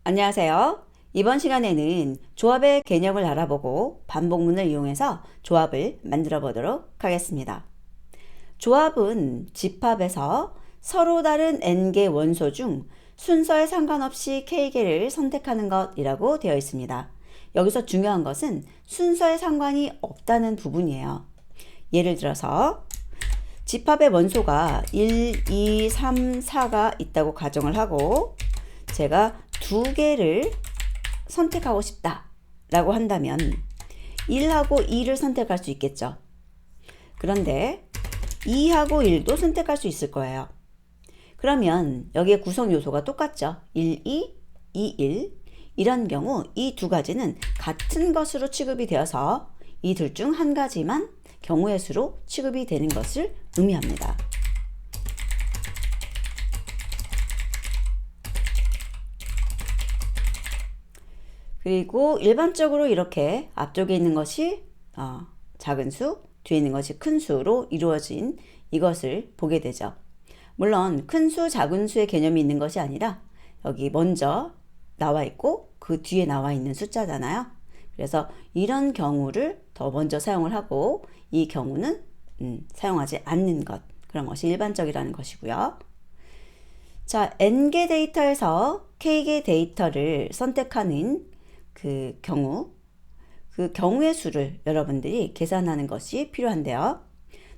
안녕하세요. 이번 시간에는 조합의 개념을 알아보고 반복문을 이용해서 조합을 만들어 보도록 하겠습니다. 조합은 집합에서 서로 다른 n개 원소 중 순서에 상관없이 k개를 선택하는 것이라고 되어 있습니다. 여기서 중요한 것은 순서에 상관이 없다는 부분이에요. 예를 들어서 집합의 원소가 1, 2, 3, 4가 있다고 가정을 하고 제가 두 개를 선택하고 싶다 라고 한다면 1하고 2를 선택할 수 있겠죠. 그런데 2하고 1도 선택할 수 있을 거예요. 그러면 여기에 구성 요소가 똑같죠. 1, 2, 2, 1. 이런 경우 이 두 가지는 같은 것으로 취급이 되어서 이 둘 중 한 가지만 경우의 수로 취급이 되는 것을 의미합니다. 그리고 일반적으로 이렇게 앞쪽에 있는 것이 작은 수, 뒤에 있는 것이 큰 수로 이루어진 이것을 보게 되죠. 물론 큰 수, 작은 수의 개념이 있는 것이 아니라 여기 먼저 나와 있고 그 뒤에 나와 있는 숫자잖아요. 그래서 이런 경우를 더 먼저 사용을 하고 이 경우는 사용하지 않는 것, 그런 것이 일반적이라는 것이고요. 자, n개 데이터에서 k개 데이터를 선택하는 그 경우의 수를 여러분들이 계산하는 것이 필요한데요.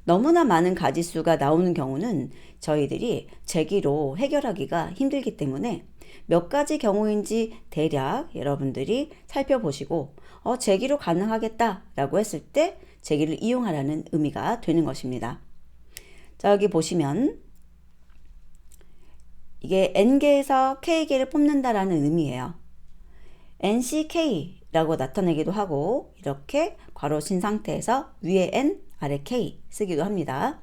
너무나 많은 가지수가 나오는 경우는 저희들이 제기로 해결하기가 힘들기 때문에 몇 가지 경우인지 대략 여러분들이 살펴보시고 제기로 가능하겠다라고 했을 때 제기를 이용하라는 의미가 되는 것입니다. 자, 여기 보시면 이게 n개에서 k개를 뽑는다라는 의미예요. NCK라고 나타내기도 하고 이렇게 괄호 친 상태에서 위에 N, 아래 K 쓰기도 합니다.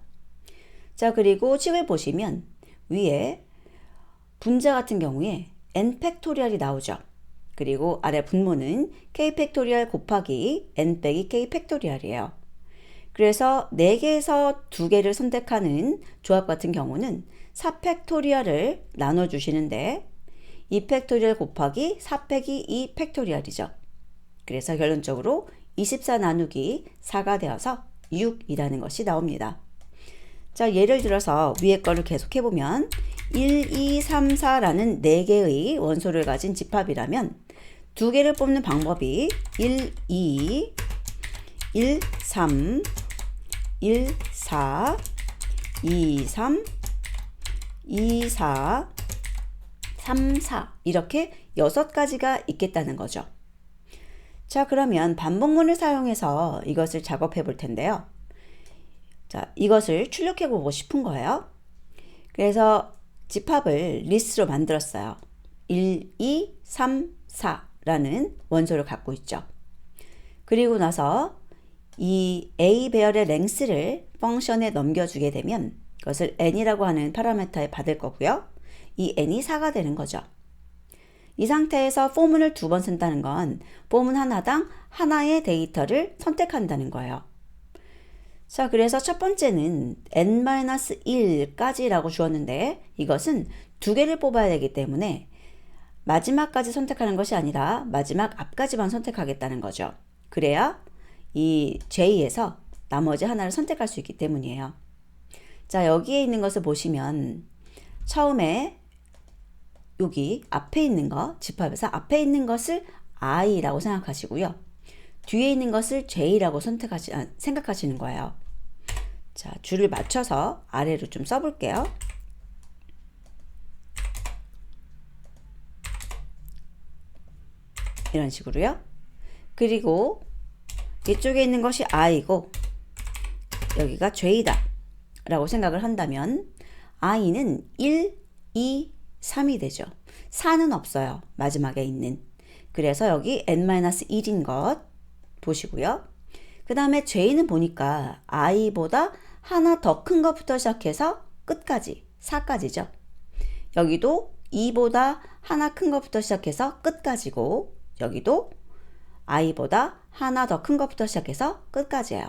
자, 그리고 식을 보시면 위에 분자 같은 경우에 N 팩토리얼이 나오죠. 그리고 아래 분모는 K 팩토리얼 곱하기 N 빼기 K 팩토리얼이에요. 그래서 4개에서 2개를 선택하는 조합 같은 경우는 4 팩토리얼을 나눠주시는데 2 팩토리얼 곱하기 4 빼기 2 팩토리얼이죠. 그래서 결론적으로 24 나누기 4가 되어서 6이라는 것이 나옵니다. 자, 예를 들어서 위에 거를 계속해보면 1, 2, 3, 4라는 4개의 원소를 가진 집합이라면 2개를 뽑는 방법이 1, 2, 1, 3, 1, 4, 2, 3, 2, 4, 3, 4 이렇게 6가지가 있겠다는 거죠. 자, 그러면 반복문을 사용해서 이것을 작업해 볼 텐데요. 자, 이것을 출력해 보고 싶은 거예요. 그래서 집합을 리스트로 만들었어요. 1, 2, 3, 4라는 원소를 갖고 있죠. 그리고 나서 이 A 배열의 랭스를 펑션에 넘겨주게 되면 그것을 n이라고 하는 파라미터에 받을 거고요. 이 n이 4가 되는 거죠. 이 상태에서 포문을 2번 쓴다는 건 포문 하나당 하나의 데이터를 선택한다는 거예요. 자, 그래서 첫 번째는 n-1까지라고 주었는데 이것은 2개를 뽑아야 되기 때문에 마지막까지 선택하는 것이 아니라 마지막 앞까지만 선택하겠다는 거죠. 그래야 이 J에서 나머지 하나를 선택할 수 있기 때문이에요. 자, 여기에 있는 것을 보시면 처음에 여기 앞에 있는 거, 집합에서 앞에 있는 것을 I라고 생각하시고요. 뒤에 있는 것을 J라고 생각하시는 거예요. 자, 줄을 맞춰서 아래로 좀 써볼게요. 이런 식으로요. 그리고 이쪽에 있는 것이 I고 여기가 J다 라고 생각을 한다면 I는 1, 2, 3이 되죠. 4는 없어요. 마지막에 있는. 그래서 여기 n-1인 것 보시고요. 그 다음에 J는 보니까 I보다 하나 더 큰 것부터 시작해서 끝까지 4까지죠. 여기도 2보다 하나 큰 것부터 시작해서 끝까지고 여기도 I보다 하나 더 큰 것부터 시작해서 끝까지예요.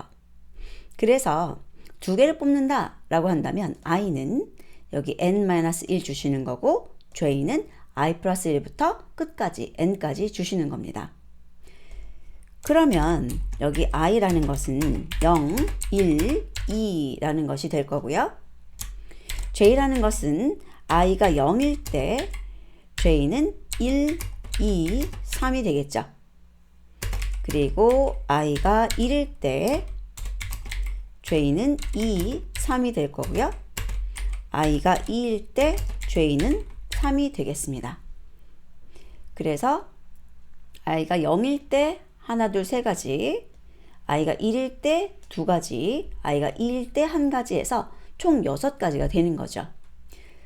그래서 2개를 뽑는다 라고 한다면 I는 여기 n-1 주시는 거고 J는 i 플러스 1부터 끝까지 n까지 주시는 겁니다. 그러면 여기 i라는 것은 0, 1, 2라는 것이 될 거고요. j라는 것은 i가 0일 때 j는 1, 2, 3이 되겠죠. 그리고 i가 1일 때 j는 2, 3이 될 거고요. i가 2일 때 j는 3이 되겠습니다. 그래서 i가 0일 때 하나, 둘, 세 가지, i가 1일 때 두 가지, i가 2일 때 한 가지 해서 총 6가지가 되는 거죠.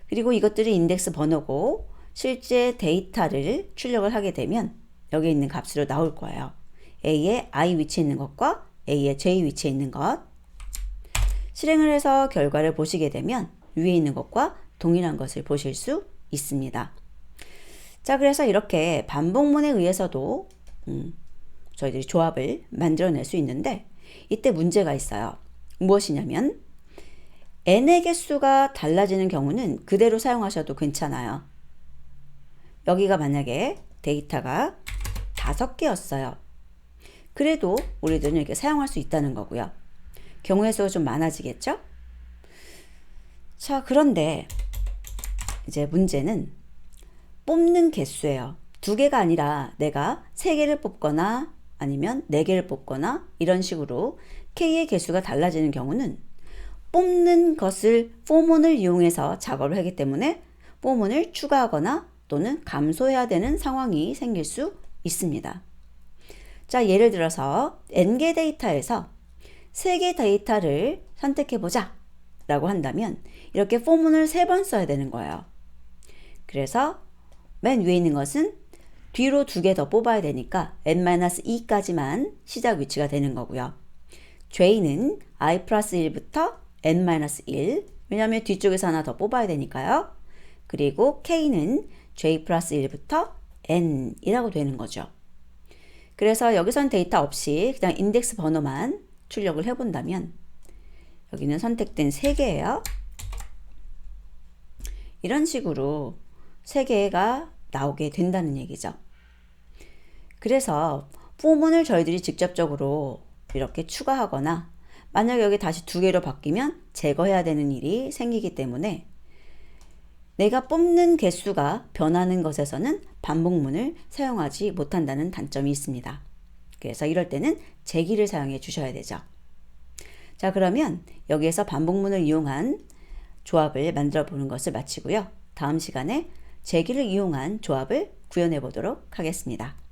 그리고 이것들이 인덱스 번호고 실제 데이터를 출력을 하게 되면 여기 있는 값으로 나올 거예요. A의 I 위치에 있는 것과 A의 J 위치에 있는 것. 실행을 해서 결과를 보시게 되면 위에 있는 것과 동일한 것을 보실 수 있습니다. 자, 그래서 이렇게 반복문에 의해서도 저희들이 조합을 만들어낼 수 있는데 이때 문제가 있어요. 무엇이냐면 n의 개수가 달라지는 경우는 그대로 사용하셔도 괜찮아요. 여기가 만약에 데이터가 5개였어요. 그래도 우리들은 이렇게 사용할 수 있다는 거고요. 경우의 수가 좀 많아지겠죠? 자, 그런데 이제 문제는 뽑는 개수예요. 2개가 아니라 내가 3개를 뽑거나 아니면 4개를 뽑거나 이런 식으로 K의 개수가 달라지는 경우는 뽑는 것을 포문을 이용해서 작업을 하기 때문에 포문을 추가하거나 또는 감소해야 되는 상황이 생길 수 있습니다. 자, 예를 들어서 n개 데이터에서 3개 데이터를 선택해보자 라고 한다면 이렇게 포문을 3번 써야 되는 거예요. 그래서 맨 위에 있는 것은 뒤로 2개 더 뽑아야 되니까 n-2까지만 시작 위치가 되는 거고요. j는 i 플러스 1부터 n-1, 왜냐하면 뒤쪽에서 하나 더 뽑아야 되니까요. 그리고 k는 j 플러스 1부터 n이라고 되는 거죠. 그래서 여기선 데이터 없이 그냥 인덱스 번호만 출력을 해본다면 여기는 선택된 3개예요. 이런 식으로 3개가 나오게 된다는 얘기죠. 그래서 포문을 저희들이 직접적으로 이렇게 추가하거나 만약 여기 다시 2개로 바뀌면 제거해야 되는 일이 생기기 때문에 내가 뽑는 개수가 변하는 것에서는 반복문을 사용하지 못한다는 단점이 있습니다. 그래서 이럴 때는 제기를 사용해 주셔야 되죠. 자, 그러면 여기에서 반복문을 이용한 조합을 만들어 보는 것을 마치고요. 다음 시간에 제기를 이용한 조합을 구현해 보도록 하겠습니다.